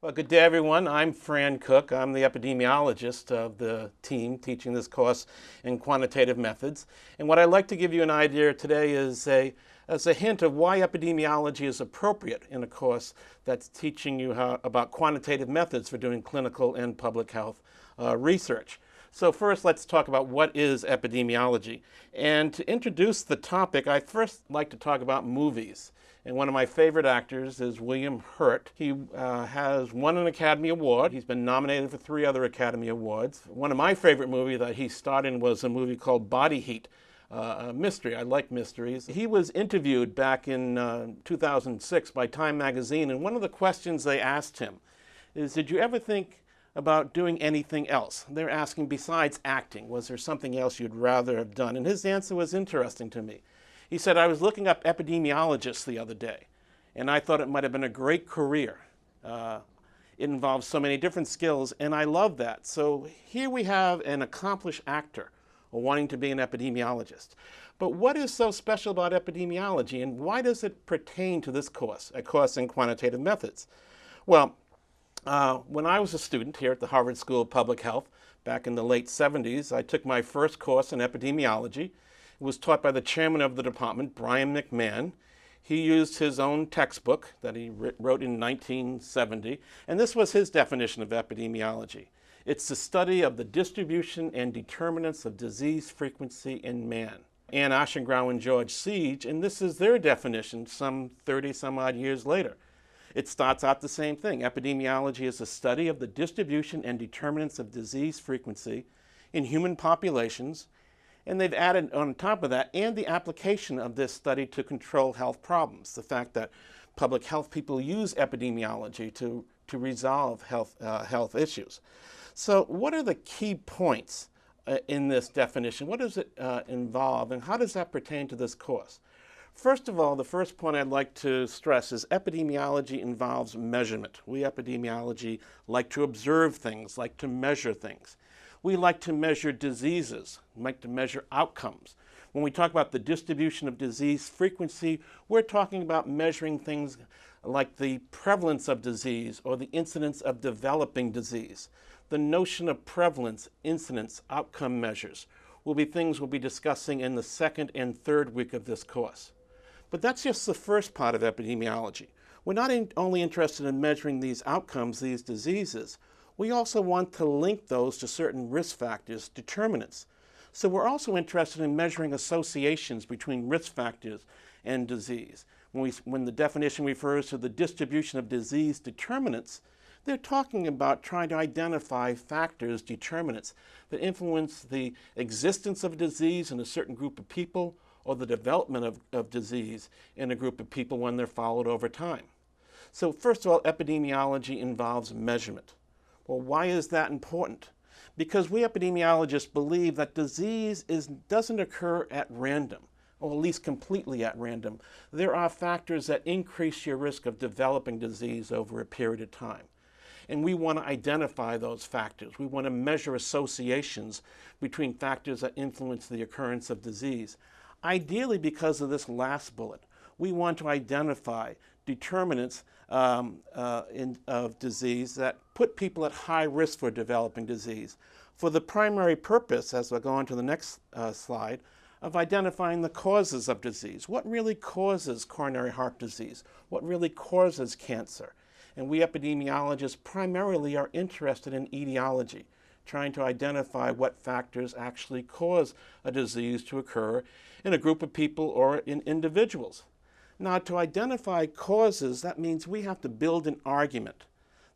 Well, good day, everyone. I'm Fran Cook. I'm the epidemiologist of the team teaching this course in quantitative methods. And what I'd like to give you an idea today is as a hint of why epidemiology is appropriate in a course that's teaching you about quantitative methods for doing clinical and public health research. So first, let's talk about what is epidemiology. And to introduce the topic, I first like to talk about movies. And one of my favorite actors is William Hurt. He has won an Academy Award. He's been nominated for 3 other Academy Awards. One of my favorite movies that he starred in was a movie called Body Heat, a mystery. I like mysteries. He was interviewed back in 2006 by Time magazine, and one of the questions they asked him is, did you ever think about doing anything else? They're asking, besides acting, was there something else you'd rather have done? And his answer was interesting to me. He said, I was looking up epidemiologists the other day, and I thought it might have been a great career. It involves so many different skills, and I love that. So here we have an accomplished actor wanting to be an epidemiologist. But what is so special about epidemiology, and why does it pertain to this course, a course in quantitative methods? Well, when I was a student here at the Harvard School of Public Health back in the late 70s, I took my first course in epidemiology. It was taught by the chairman of the department, Brian McMahon. He used his own textbook that he wrote in 1970, and this was his definition of epidemiology. It's the study of the distribution and determinants of disease frequency in man. Ann Aschengrau and George Siege, and this is their definition some 30 some odd years later. It starts out the same thing. Epidemiology is a study of the distribution and determinants of disease frequency in human populations, and they've added on top of that, and the application of this study to control health problems. The fact that public health people use epidemiology to resolve health issues. So what are the key points in this definition? What does it involve, and how does that pertain to this course? First of all, the first point I'd like to stress is epidemiology involves measurement. We epidemiology like to observe things, like to measure things. We like to measure diseases, like to measure outcomes. When we talk about the distribution of disease frequency, we're talking about measuring things like the prevalence of disease or the incidence of developing disease. The notion of prevalence, incidence, outcome measures will be things we'll be discussing in the second and third week of this course. But that's just the first part of epidemiology. We're not only interested in measuring these outcomes, these diseases, we also want to link those to certain risk factors, determinants. So we're also interested in measuring associations between risk factors and disease. When the definition refers to the distribution of disease determinants, they're talking about trying to identify factors, determinants, that influence the existence of disease in a certain group of people or the development of disease in a group of people when they're followed over time. So first of all, epidemiology involves measurement. Well, why is that important? Because we epidemiologists believe that disease doesn't occur at random, or at least completely at random. There are factors that increase your risk of developing disease over a period of time. And we want to identify those factors. We want to measure associations between factors that influence the occurrence of disease. Ideally, because of this last bullet, we want to identify determinants of disease that put people at high risk for developing disease for the primary purpose, as we'll go on to the next slide, of identifying the causes of disease. What really causes coronary heart disease? What really causes cancer? And we epidemiologists primarily are interested in etiology, trying to identify what factors actually cause a disease to occur in a group of people or in individuals. Now, to identify causes, that means we have to build an argument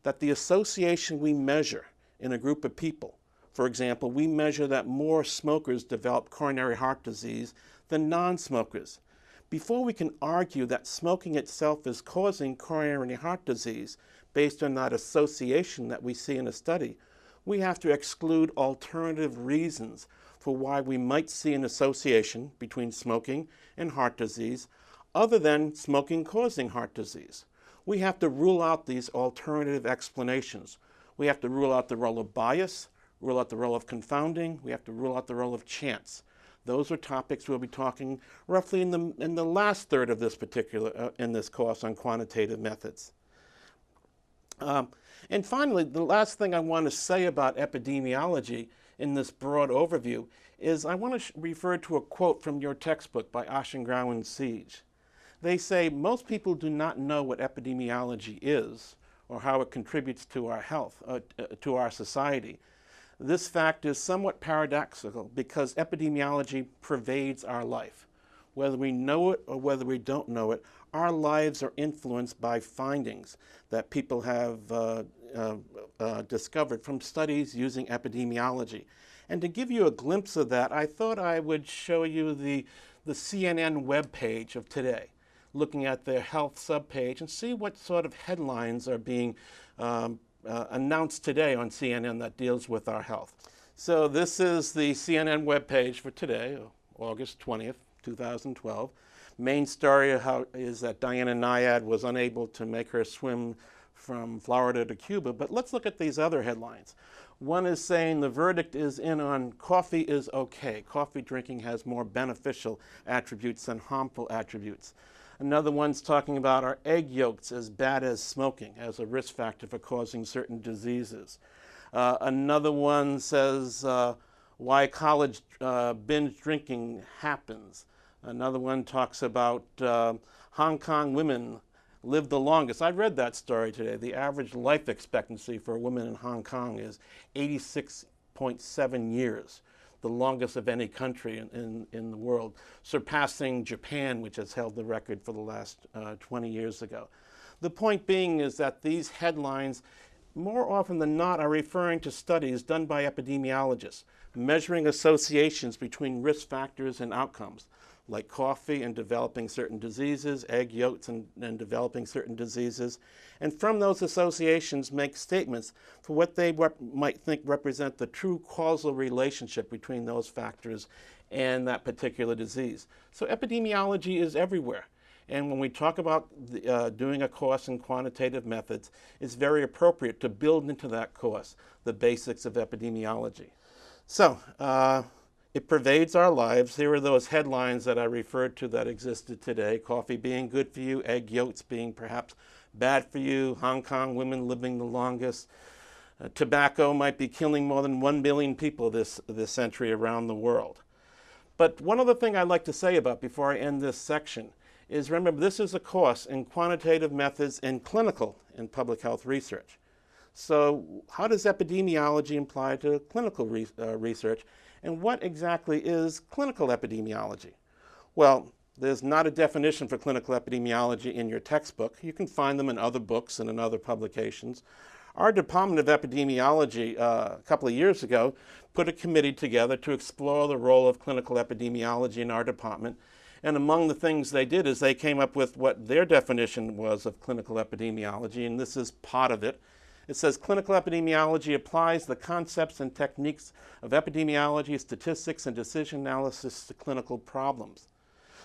that the association we measure in a group of people, for example, we measure that more smokers develop coronary heart disease than non-smokers. Before we can argue that smoking itself is causing coronary heart disease based on that association that we see in a study, we have to exclude alternative reasons for why we might see an association between smoking and heart disease other than smoking causing heart disease. We have to rule out these alternative explanations. We have to rule out the role of bias, rule out the role of confounding, we have to rule out the role of chance. Those are topics we'll be talking roughly in the last third of this particular, in this course on quantitative methods. And finally, the last thing I want to say about epidemiology in this broad overview is I want to refer to a quote from your textbook by Aschengrau and Siege. They say, most people do not know what epidemiology is or how it contributes to our health, to our society. This fact is somewhat paradoxical because epidemiology pervades our life. Whether we know it or whether we don't know it, our lives are influenced by findings that people have discovered from studies using epidemiology. And to give you a glimpse of that, I thought I would show you the CNN webpage of today, looking at their health subpage and see what sort of headlines are being announced today on CNN that deals with our health. So this is the CNN webpage for today, August 20th, 2012. Main story is that Diana Nyad was unable to make her swim from Florida to Cuba. But let's look at these other headlines. One is saying the verdict is in on coffee is okay. Coffee drinking has more beneficial attributes than harmful attributes. Another one's talking about are egg yolks as bad as smoking as a risk factor for causing certain diseases. Another one says why college binge drinking happens. Another one talks about Hong Kong women live the longest. I read that story today. The average life expectancy for a woman in Hong Kong is 86.7 years, the longest of any country in the world, surpassing Japan, which has held the record for the last 20 years ago. The point being is that these headlines, more often than not, are referring to studies done by epidemiologists, measuring associations between risk factors and outcomes, like coffee and developing certain diseases, egg yolks and developing certain diseases, and from those associations make statements for what they might think represent the true causal relationship between those factors and that particular disease. So epidemiology is everywhere. And when we talk about doing a course in quantitative methods, it's very appropriate to build into that course the basics of epidemiology. So, it pervades our lives. Here are those headlines that I referred to that existed today. Coffee being good for you, egg yolks being perhaps bad for you, Hong Kong women living the longest. Tobacco might be killing more than 1 billion people this century around the world. But one other thing I'd like to say about before I end this section is remember this is a course in quantitative methods and clinical and public health research. So how does epidemiology apply to clinical research? And what exactly is clinical epidemiology? Well, there's not a definition for clinical epidemiology in your textbook. You can find them in other books and in other publications. Our Department of Epidemiology a couple of years ago put a committee together to explore the role of clinical epidemiology in our department. And among the things they did is they came up with what their definition was of clinical epidemiology, and this is part of it. It says clinical epidemiology applies the concepts and techniques of epidemiology, statistics, and decision analysis to clinical problems.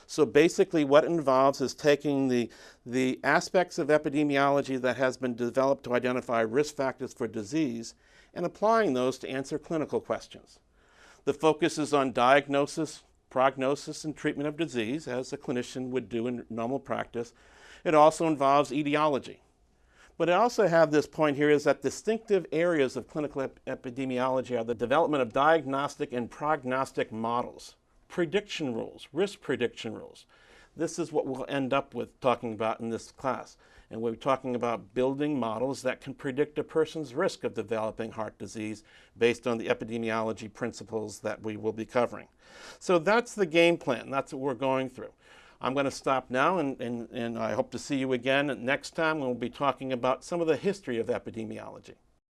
So basically what it involves is taking the aspects of epidemiology that has been developed to identify risk factors for disease and applying those to answer clinical questions. The focus is on diagnosis, prognosis, and treatment of disease, as a clinician would do in normal practice. It also involves etiology. But I also have this point here is that distinctive areas of clinical epidemiology are the development of diagnostic and prognostic models, prediction rules, risk prediction rules. This is what we'll end up with talking about in this class. And we're talking about building models that can predict a person's risk of developing heart disease based on the epidemiology principles that we will be covering. So that's the game plan. That's what we're going through. I'm going to stop now, and I hope to see you again next time when we'll be talking about some of the history of epidemiology.